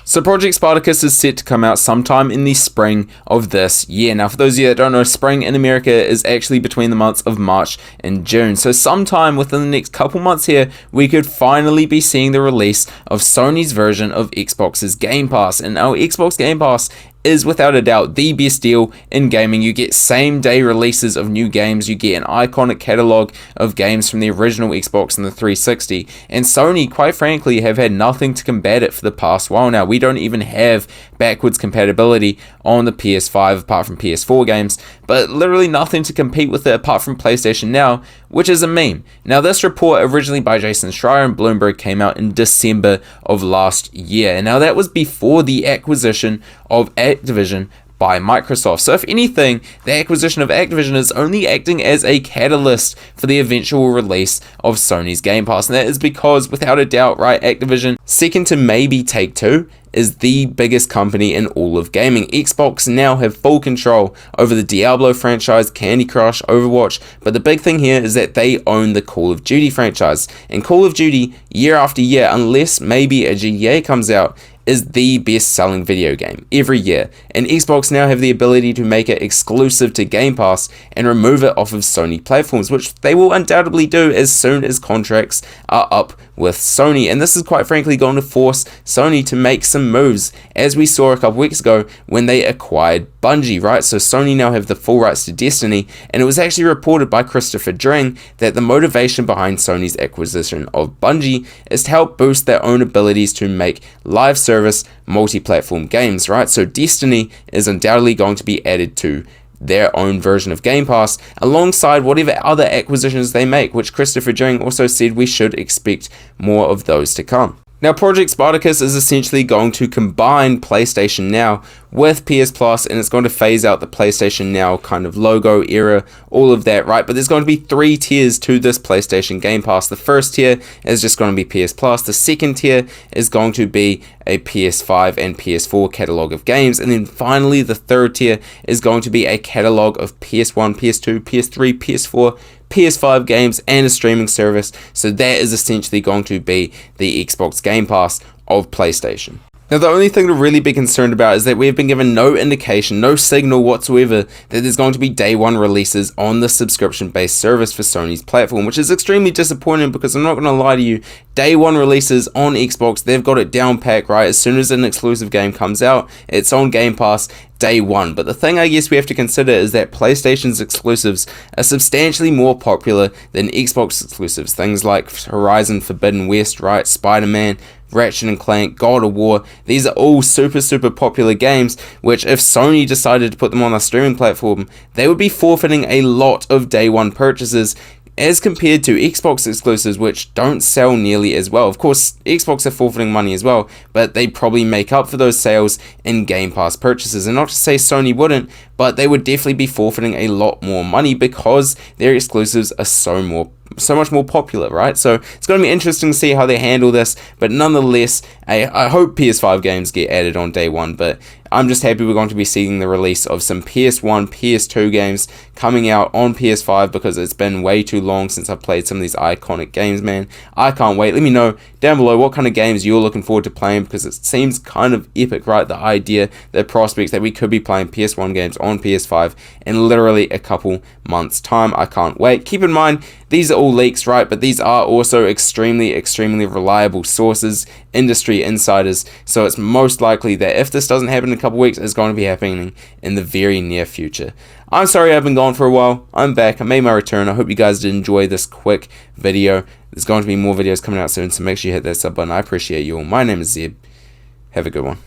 So Project Spartacus is set to come out sometime in the spring of this year. Now, for those of you that don't know, spring in America is actually between the months of March and June. So sometime within the next couple months here, we could finally be seeing the release of Sony's version of Xbox's Game Pass. And our Xbox Game Pass is without a doubt the best deal in gaming. You get same day releases of new games, you get an iconic catalogue of games from the original Xbox and the 360, and Sony, quite frankly, have had nothing to combat it for the past while now. We don't even have backwards compatibility on the PS5 apart from PS4 games, but literally nothing to compete with it apart from PlayStation Now, which is a meme. Now, this report originally by Jason Schreier and Bloomberg came out in December of last year. Now, that was before the acquisition of Activision by Microsoft. So if anything, the acquisition of Activision is only acting as a catalyst for the eventual release of Sony's Game Pass. And that is because, without a doubt, right, Activision, second to maybe Take-Two, is the biggest company in all of gaming. Xbox now have full control over the Diablo franchise, Candy Crush, Overwatch, but the big thing here is that they own the Call of Duty franchise. And Call of Duty, year after year, unless maybe a GTA comes out, is the best selling video game every year, and Xbox now have the ability to make it exclusive to Game Pass and remove it off of Sony platforms, which they will undoubtedly do as soon as contracts are up with Sony. And this is quite frankly going to force Sony to make some moves, as we saw a couple weeks ago when they acquired Bungie, right? So Sony now have the full rights to Destiny, and it was actually reported by Christopher Dring that the motivation behind Sony's acquisition of Bungie is to help boost their own abilities to make live service multi-platform games, right? So Destiny is undoubtedly going to be added to their own version of Game Pass alongside whatever other acquisitions they make, which Christopher Dring also said we should expect more of those to come. Now, Project Spartacus is essentially going to combine PlayStation Now with PS Plus, and it's going to phase out the PlayStation Now kind of logo era, all of that, right? But there's going to be 3 tiers to this PlayStation Game Pass. The first tier is just going to be PS Plus. The second tier is going to be a PS5 and PS4 catalog of games. And then finally, the third tier is going to be a catalog of PS1, PS2, PS3, PS4, PS5 games and a streaming service. So that is essentially going to be the Xbox Game Pass of PlayStation. Now, the only thing to really be concerned about is that we have been given no indication, no signal whatsoever that there's going to be day one releases on the subscription-based service for Sony's platform, which is extremely disappointing because I'm not going to lie to you, day one releases on Xbox, they've got it down pat, right? As soon as an exclusive game comes out, it's on Game Pass day one. But the thing I guess we have to consider is that PlayStation's exclusives are substantially more popular than Xbox exclusives. Things like Horizon Forbidden West, right? Spider-Man, Ratchet and Clank, God of War, these are all super popular games, which if Sony decided to put them on their streaming platform, they would be forfeiting a lot of day one purchases as compared to Xbox exclusives, which don't sell nearly as well. Of course, Xbox are forfeiting money as well, but they probably make up for those sales in Game Pass purchases. And not to say Sony wouldn't, but they would definitely be forfeiting a lot more money because their exclusives are so much more popular, right? So it's going to be interesting to see how they handle this, but nonetheless, I hope PS5 games get added on day one, but I'm just happy we're going to be seeing the release of some PS1, PS2 games coming out on PS5 because it's been way too long since I've played some of these iconic games, man. I can't wait. Let me know down below what kind of games you're looking forward to playing because it seems kind of epic, right? The idea, the prospects that we could be playing PS1 games on PS5 in literally a couple months' time. I can't wait. Keep in mind, these are all leaks, right? But these are also extremely reliable sources, industry insiders. So it's most likely that if this doesn't happen in a couple weeks, it's going to be happening in the very near future. I'm sorry I've been gone for a while. I'm back. I made my return. I hope you guys did enjoy this quick video. There's going to be more videos coming out soon, so make sure you hit that sub button. I appreciate you all. My name is Zeb. Have a good one.